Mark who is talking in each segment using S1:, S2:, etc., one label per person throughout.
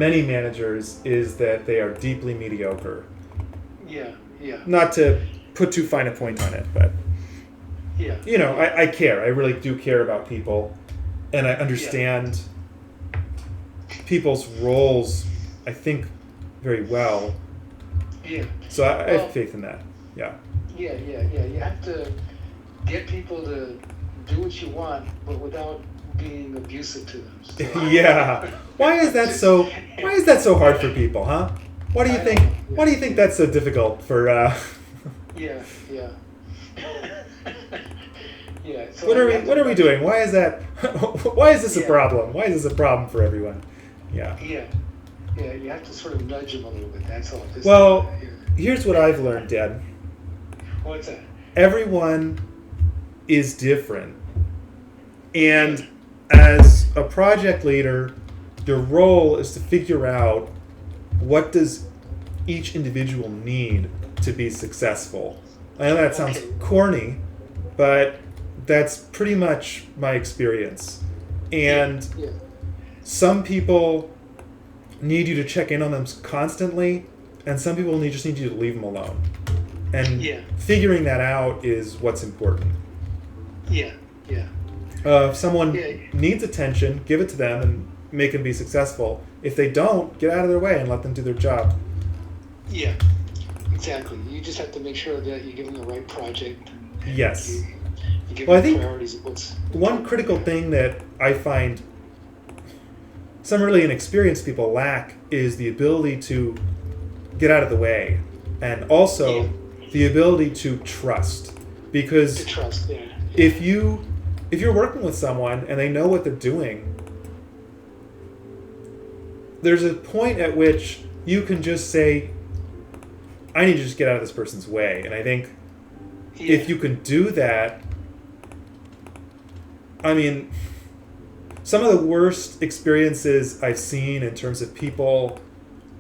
S1: many managers is that they are deeply mediocre.
S2: Yeah, yeah.
S1: Not to put too fine a point on it, but
S2: Yeah.
S1: I care. I really do care about people, and I understand people's roles, I think, very well.
S2: Yeah.
S1: So I have faith in that. Yeah.
S2: Yeah. You have to get people to do what you want, but without being abusive to them. So.
S1: Yeah. Why is that so hard for people, huh? Why do you think? Why do you think that's so difficult for?
S2: Yeah. Yeah. So
S1: what are we doing? Why is that? Why is this a problem? Why is this a problem for everyone? Yeah.
S2: Yeah. You have to sort of nudge them a little bit. That's all.
S1: Here's what I've learned, Dad.
S2: What's that?
S1: Everyone is different, and as a project leader, your role is to figure out what does each individual need to be successful. I know that sounds corny, but that's pretty much my experience. And some people need you to check in on them constantly, and some people just need you to leave them alone. And figuring that out is what's important.
S2: Yeah.
S1: If someone needs attention, give it to them and make them be successful. If they don't, get out of their way and let them do their job.
S2: Yeah, exactly. You just have to make sure that you give them the right project.
S1: Yes.
S2: You give them priorities of what's
S1: one critical thing that I find some really inexperienced people lack is the ability to get out of the way, and also the ability to trust. Because if you're working with someone and they know what they're doing, there's a point at which you can just say, I need to just get out of this person's way. And I think if you can do that, I mean, some of the worst experiences I've seen in terms of people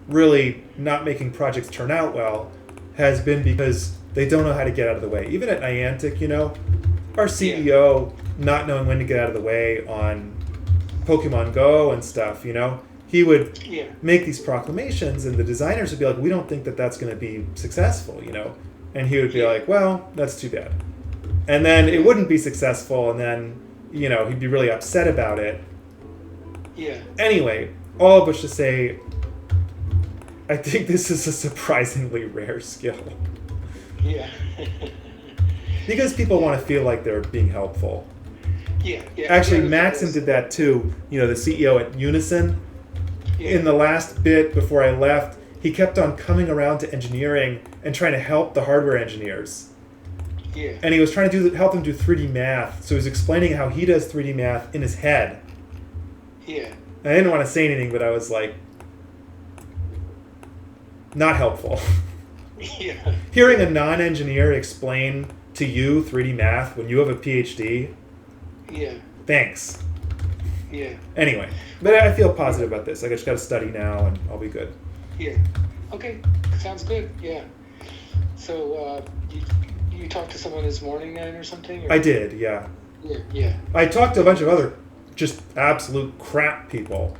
S1: really not making projects turn out well has been because they don't know how to get out of the way. Even at Niantic, our CEO not knowing when to get out of the way on Pokemon Go and stuff, he would make these proclamations and the designers would be like, we don't think that that's going to be successful, and he would be like, well, that's too bad. And then it wouldn't be successful, and then he'd be really upset about it. Anyway, all of which to say, I think this is a surprisingly rare skill. Because people want to feel like they're being helpful. Actually, Maxim did that too. The CEO at Unison. In the last bit before I left, he kept on coming around to engineering and trying to help the hardware engineers. And he was trying to help them do 3D math. So he was explaining how he does 3D math in his head. And I didn't want to say anything, but I was like, not helpful. Hearing a non-engineer explain to you 3D math when you have a PhD. Thanks. Anyway, but I feel positive about this. I just got to study now, and I'll be good.
S2: Okay. Sounds good. So you talked to someone this morning then or something? Or?
S1: I did. Yeah. I talked to a bunch of other just absolute crap people,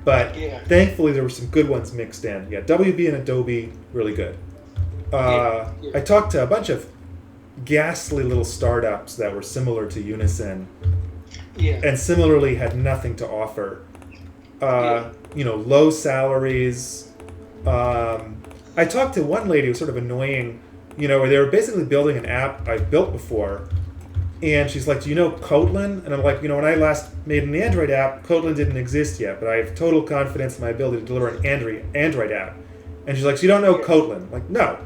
S1: but thankfully there were some good ones mixed in. WB and Adobe, really good. I talked to a bunch of ghastly little startups that were similar to Unison. And similarly had nothing to offer. Low salaries. I talked to one lady who was sort of annoying, where they were basically building an app I've built before. And she's like, do you know Kotlin? And I'm like, when I last made an Android app, Kotlin didn't exist yet, but I have total confidence in my ability to deliver an Android app. And she's like, so you don't know Kotlin? I'm like, no.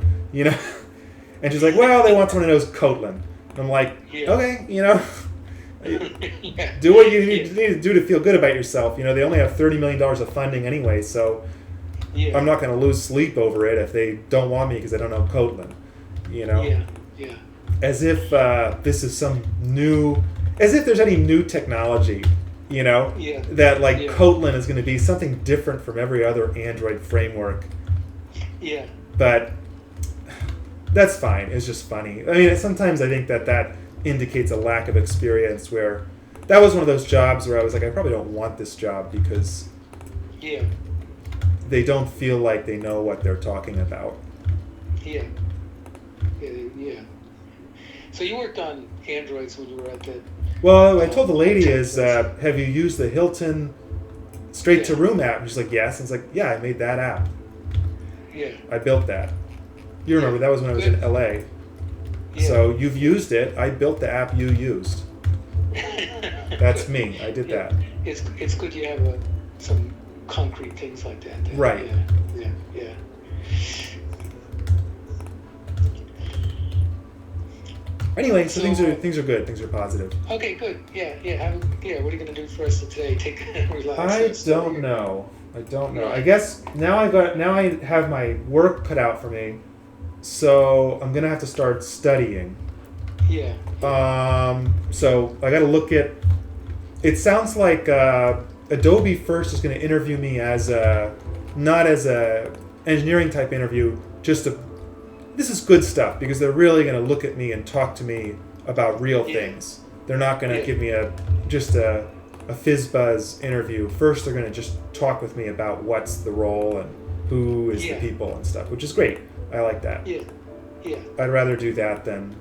S1: And she's like, well, they want someone who knows Kotlin. And I'm like, okay, do what you need to do to feel good about yourself. They only have $30 million of funding anyway, so I'm not going to lose sleep over it if they don't want me because I don't know Kotlin. As if this is as if there's any new technology, that Kotlin is going to be something different from every other Android framework. But that's fine. It's just funny. I mean, sometimes I think that indicates a lack of experience, where that was one of those jobs where I was like, I probably don't want this job because they don't feel like they know what they're talking about.
S2: Yeah. Yeah. So you worked on Androids when you were at that.
S1: Well, I told the lady is, have you used the Hilton Straight to Room app? And she's like, yes. And it's like, yeah, I made that app.
S2: Yeah.
S1: I built that. You remember, that was when I was in LA.
S2: Yeah.
S1: So you've used it. I built the app you used. That's me. I did that.
S2: It's good you have some concrete things like that.
S1: Right.
S2: Yeah.
S1: Anyway, so things are good. Things are positive.
S2: Okay, good. Yeah. What are you gonna do for us today? Take relax.
S1: I don't know. I guess now I have my work cut out for me, so I'm gonna have to start studying.
S2: Yeah.
S1: So I got to look at. It sounds like Adobe first is going to interview me as not as a engineering type interview, just a. This is good stuff because they're really going to look at me and talk to me about real things. They're not going to give me just a fizz-buzz interview. First, they're going to just talk with me about what's the role and who is the people and stuff, which is great. I like that.
S2: Yeah.
S1: I'd rather do that than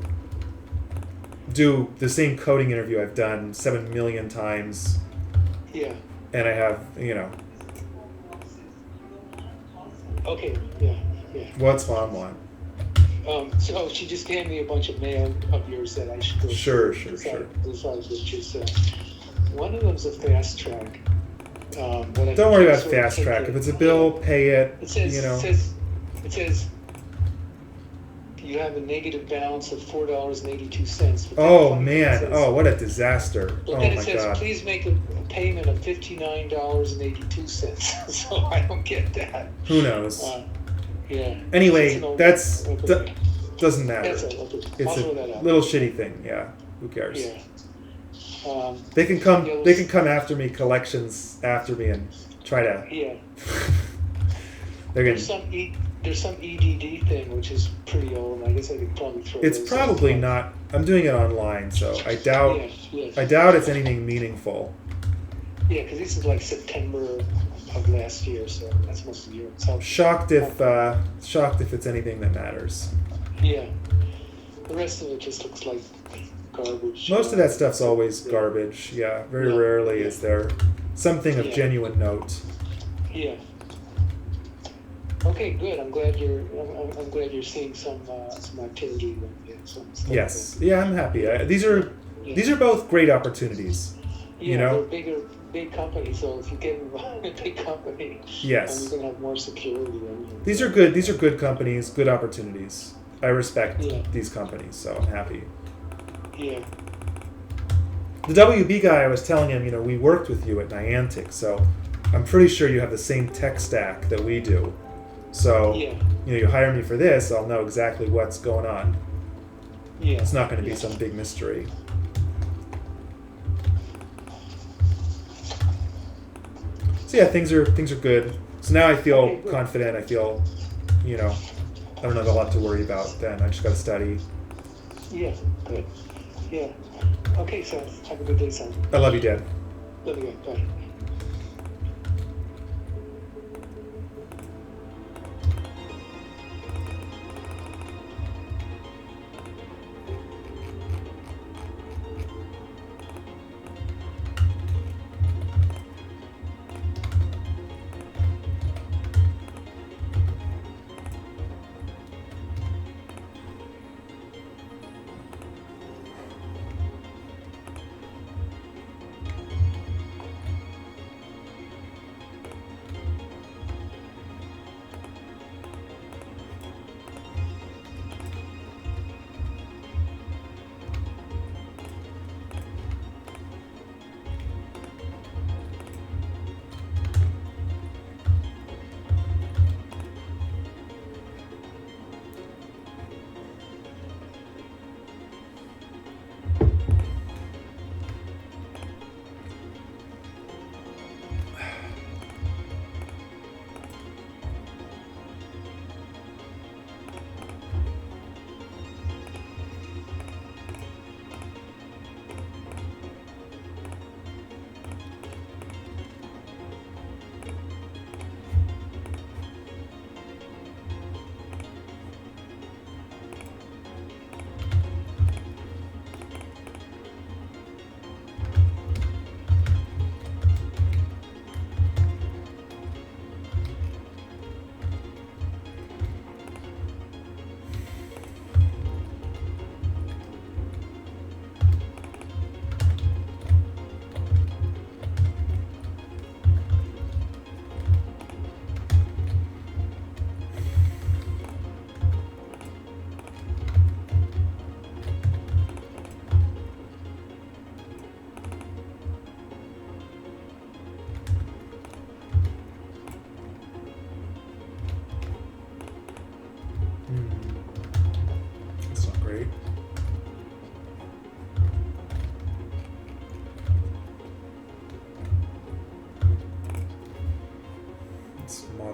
S1: do the same coding interview I've done 7 million times.
S2: Yeah.
S1: And I have,
S2: Okay. Yeah.
S1: What's Mom want?
S2: So she just gave me a bunch of mail of yours that I should go
S1: Sure.
S2: decide which is one of them's a fast track.
S1: Don't worry about fast track. If it's a bill, pay it.
S2: It says you have a negative balance of $4.82.
S1: Oh man! Oh, what a disaster!
S2: But
S1: oh
S2: then
S1: my
S2: it says,
S1: God!
S2: Please make a payment of $59.82. So I don't get that.
S1: Who knows?
S2: Yeah.
S1: Anyway, doesn't matter.
S2: It's
S1: a little shitty thing. Yeah. Who cares?
S2: Yeah.
S1: They can come. They can come after me. Collections after me and try to.
S2: Yeah.
S1: They're gonna.
S2: There's some EDD thing which is pretty old. I guess I could probably throw.
S1: It's probably not. I'm doing it online, so I doubt. I doubt it's anything meaningful.
S2: Yeah, because this is like September of last year, so that's most of the year. So
S1: shocked if it's anything that matters.
S2: Yeah. The rest of it just looks like garbage.
S1: Most of that stuff's always garbage. Yeah. Very rarely is there something of genuine note.
S2: Yeah. Okay, good. I'm glad you're seeing some activity. Some stuff.
S1: Yes. Yeah, I'm happy. These are both great opportunities.
S2: Yeah, they're big companies. So if you get involved in a big company,
S1: yes,
S2: you're gonna have more security.
S1: These are good. These are good companies. Good opportunities. I respect these companies, so I'm happy.
S2: Yeah.
S1: The WB guy, I was telling him, we worked with you at Niantic, so I'm pretty sure you have the same tech stack that we do. So, you hire me for this, I'll know exactly what's going on.
S2: Yeah.
S1: It's not going to be some big mystery. So yeah, things are good. So now I feel confident. I feel, I don't have a lot to worry about then. I just got to study.
S2: Yeah, good. Yeah. Okay, so have a good day, son.
S1: I love you, Dad.
S2: Love you. Bye.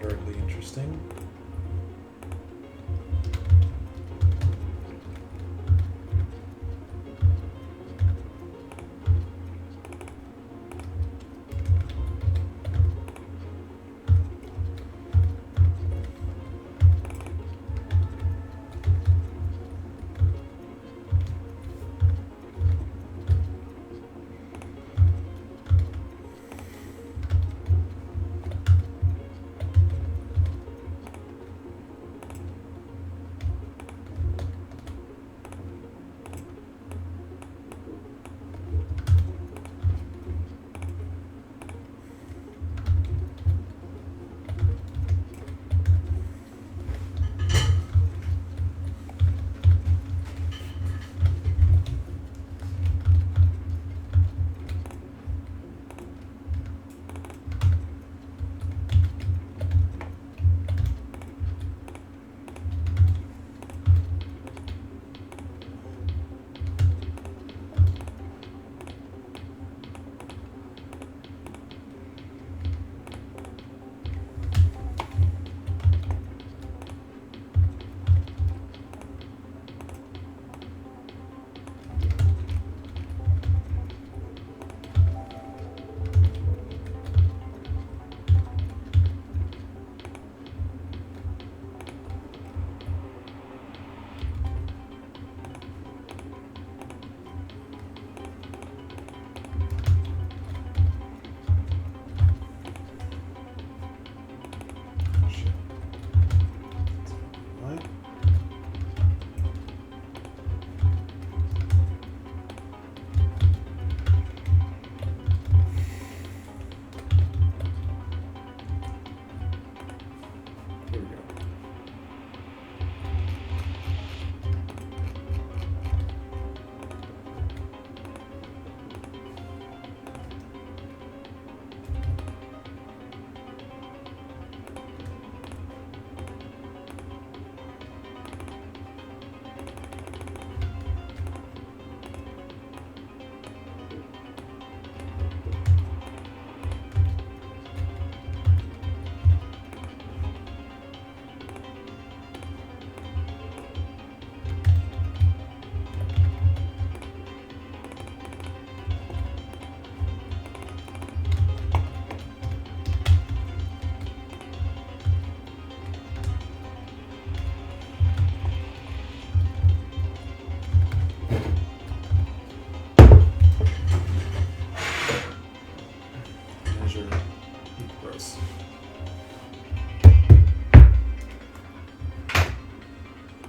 S1: moderately interesting.